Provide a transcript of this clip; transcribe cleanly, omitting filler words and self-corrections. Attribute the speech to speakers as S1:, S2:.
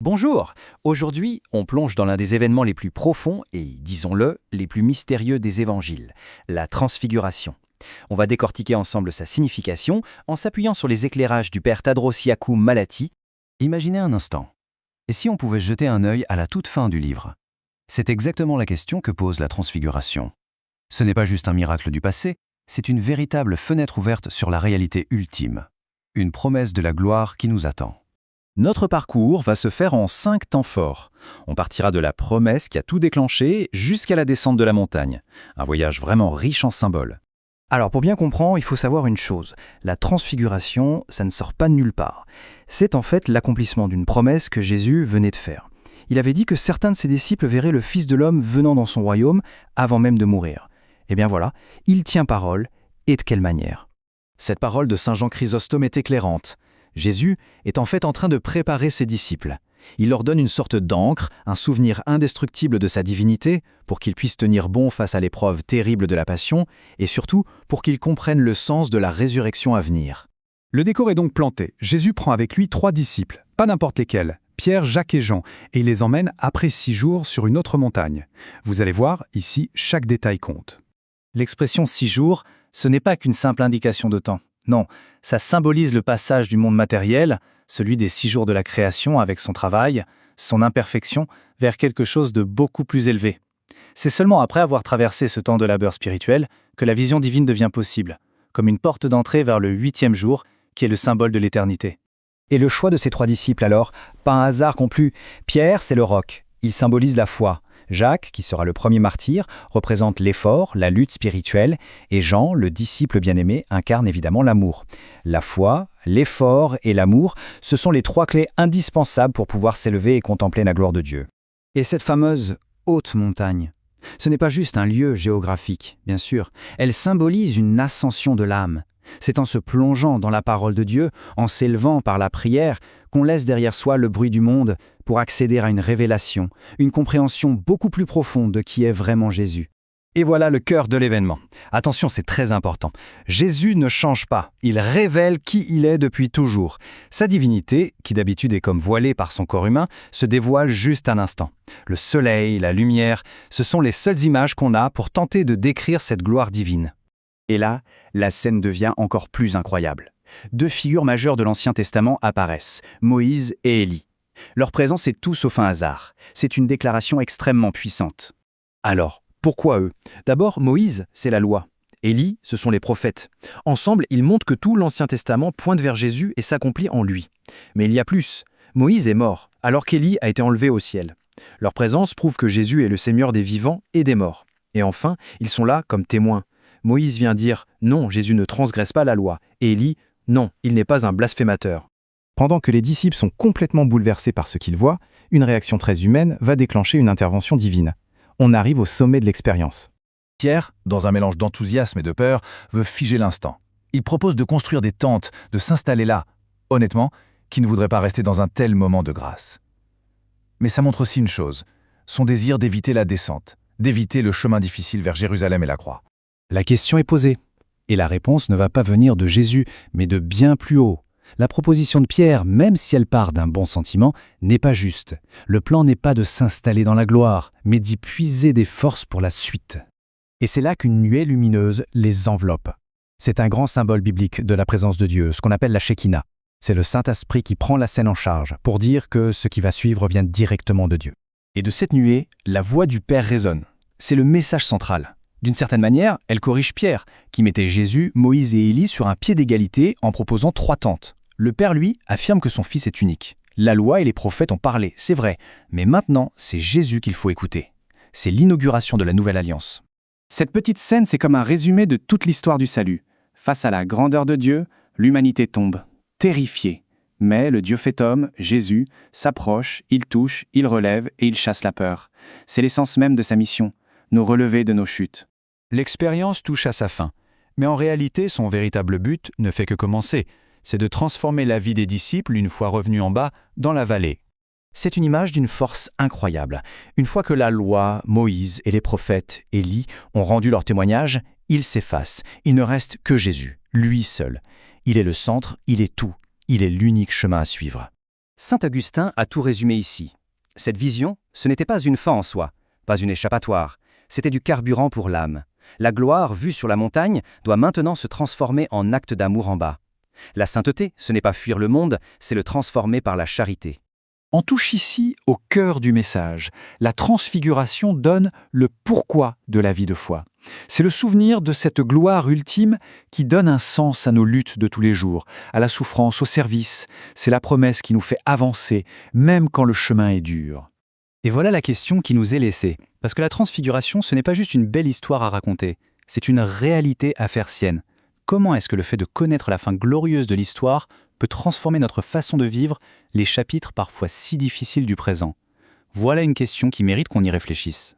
S1: Bonjour. Aujourd'hui, on plonge dans l'un des événements les plus profonds et, disons-le, les plus mystérieux des évangiles, la transfiguration. On va décortiquer ensemble sa signification en s'appuyant sur les éclairages du père Tadros Yacoub Malati. Imaginez un instant. Et si on pouvait jeter un œil à la toute fin du livre? C'est exactement la question que pose la transfiguration. Ce n'est pas juste un miracle du passé, c'est une véritable fenêtre ouverte sur la réalité ultime. Une promesse de la gloire qui nous attend. Notre parcours va se faire en 5 temps forts. On partira de la promesse qui a tout déclenché jusqu'à la descente de la montagne. Un voyage vraiment riche en symboles. Alors pour bien comprendre, il faut savoir une chose. La transfiguration, ça ne sort pas de nulle part. C'est en fait l'accomplissement d'une promesse que Jésus venait de faire. Il avait dit que certains de ses disciples verraient le Fils de l'homme venant dans son royaume avant même de mourir. Et bien voilà, il tient parole, et de quelle manière? Cette parole de Saint Jean Chrysostome est éclairante. Jésus est en fait en train de préparer ses disciples. Il leur donne une sorte d'encre, un souvenir indestructible de sa divinité, pour qu'ils puissent tenir bon face à l'épreuve terrible de la passion, et surtout pour qu'ils comprennent le sens de la résurrection à venir.
S2: Le décor est donc planté. Jésus prend avec lui 3 disciples, pas n'importe lesquels, Pierre, Jacques et Jean, et il les emmène après 6 jours sur une autre montagne. Vous allez voir, ici, chaque détail compte.
S3: L'expression 6 jours, ce n'est pas qu'une simple indication de temps. Non, ça symbolise le passage du monde matériel, celui des 6 jours de la création avec son travail, son imperfection, vers quelque chose de beaucoup plus élevé. C'est seulement après avoir traversé ce temps de labeur spirituel que la vision divine devient possible, comme une porte d'entrée vers le 8e jour, qui est le symbole de l'éternité.
S1: Et le choix de ces 3 disciples alors? Pas un hasard conclu. Pierre, c'est le roc. Il symbolise la foi. Jacques, qui sera le premier martyr, représente l'effort, la lutte spirituelle, et Jean, le disciple bien-aimé, incarne évidemment l'amour. La foi, l'effort et l'amour, ce sont les 3 clés indispensables pour pouvoir s'élever et contempler la gloire de Dieu. Et cette fameuse haute montagne, ce n'est pas juste un lieu géographique, bien sûr, elle symbolise une ascension de l'âme. C'est en se plongeant dans la parole de Dieu, en s'élevant par la prière, qu'on laisse derrière soi le bruit du monde pour accéder à une révélation, une compréhension beaucoup plus profonde de qui est vraiment Jésus. Et voilà le cœur de l'événement. Attention, c'est très important. Jésus ne change pas, il révèle qui il est depuis toujours. Sa divinité, qui d'habitude est comme voilée par son corps humain, se dévoile juste un instant. Le soleil, la lumière, ce sont les seules images qu'on a pour tenter de décrire cette gloire divine. Et là, la scène devient encore plus incroyable. 2 figures majeures de l'Ancien Testament apparaissent, Moïse et Élie. Leur présence est tout sauf un hasard. C'est une déclaration extrêmement puissante. Alors, pourquoi eux? D'abord, Moïse, c'est la loi. Élie, ce sont les prophètes. Ensemble, ils montrent que tout l'Ancien Testament pointe vers Jésus et s'accomplit en lui. Mais il y a plus. Moïse est mort, alors qu'Élie a été enlevé au ciel. Leur présence prouve que Jésus est le Seigneur des vivants et des morts. Et enfin, ils sont là comme témoins. Moïse vient dire « Non, Jésus ne transgresse pas la loi » et Élie « Non, il n'est pas un blasphémateur ».
S2: Pendant que les disciples sont complètement bouleversés par ce qu'ils voient, une réaction très humaine va déclencher une intervention divine. On arrive au sommet de l'expérience.
S4: Pierre, dans un mélange d'enthousiasme et de peur, veut figer l'instant. Il propose de construire des tentes, de s'installer là. Honnêtement, qui ne voudrait pas rester dans un tel moment de grâce? Mais ça montre aussi une chose, son désir d'éviter la descente, d'éviter le chemin difficile vers Jérusalem et la croix.
S2: La question est posée, et la réponse ne va pas venir de Jésus, mais de bien plus haut. La proposition de Pierre, même si elle part d'un bon sentiment, n'est pas juste. Le plan n'est pas de s'installer dans la gloire, mais d'y puiser des forces pour la suite. Et c'est là qu'une nuée lumineuse les enveloppe. C'est un grand symbole biblique de la présence de Dieu, ce qu'on appelle la Shekinah. C'est le Saint-Esprit qui prend la scène en charge pour dire que ce qui va suivre vient directement de Dieu. Et de cette nuée, la voix du Père résonne. C'est le message central. D'une certaine manière, elle corrige Pierre, qui mettait Jésus, Moïse et Élie sur un pied d'égalité en proposant 3 tentes. Le Père, lui, affirme que son Fils est unique. La loi et les prophètes ont parlé, c'est vrai, mais maintenant, c'est Jésus qu'il faut écouter. C'est l'inauguration de la nouvelle alliance.
S3: Cette petite scène, c'est comme un résumé de toute l'histoire du salut. Face à la grandeur de Dieu, l'humanité tombe, terrifiée. Mais le Dieu fait homme, Jésus, s'approche, il touche, il relève et il chasse la peur. C'est l'essence même de sa mission, nous relever de nos chutes.
S5: L'expérience touche à sa fin, mais en réalité, son véritable but ne fait que commencer. C'est de transformer la vie des disciples, une fois revenus en bas, dans la vallée.
S1: C'est une image d'une force incroyable. Une fois que la loi, Moïse et les prophètes, Élie, ont rendu leur témoignage, ils s'effacent. Il ne reste que Jésus, lui seul. Il est le centre, il est tout. Il est l'unique chemin à suivre.
S6: Saint Augustin a tout résumé ici. Cette vision, ce n'était pas une fin en soi, pas une échappatoire, c'était du carburant pour l'âme. La gloire vue sur la montagne doit maintenant se transformer en acte d'amour en bas. La sainteté, ce n'est pas fuir le monde, c'est le transformer par la charité.
S5: On touche ici au cœur du message. La transfiguration donne le pourquoi de la vie de foi. C'est le souvenir de cette gloire ultime qui donne un sens à nos luttes de tous les jours, à la souffrance, au service. C'est la promesse qui nous fait avancer, même quand le chemin est dur.
S3: Et voilà la question qui nous est laissée. Parce que la transfiguration, ce n'est pas juste une belle histoire à raconter, c'est une réalité à faire sienne. Comment est-ce que le fait de connaître la fin glorieuse de l'histoire peut transformer notre façon de vivre les chapitres parfois si difficiles du présent? Voilà une question qui mérite qu'on y réfléchisse.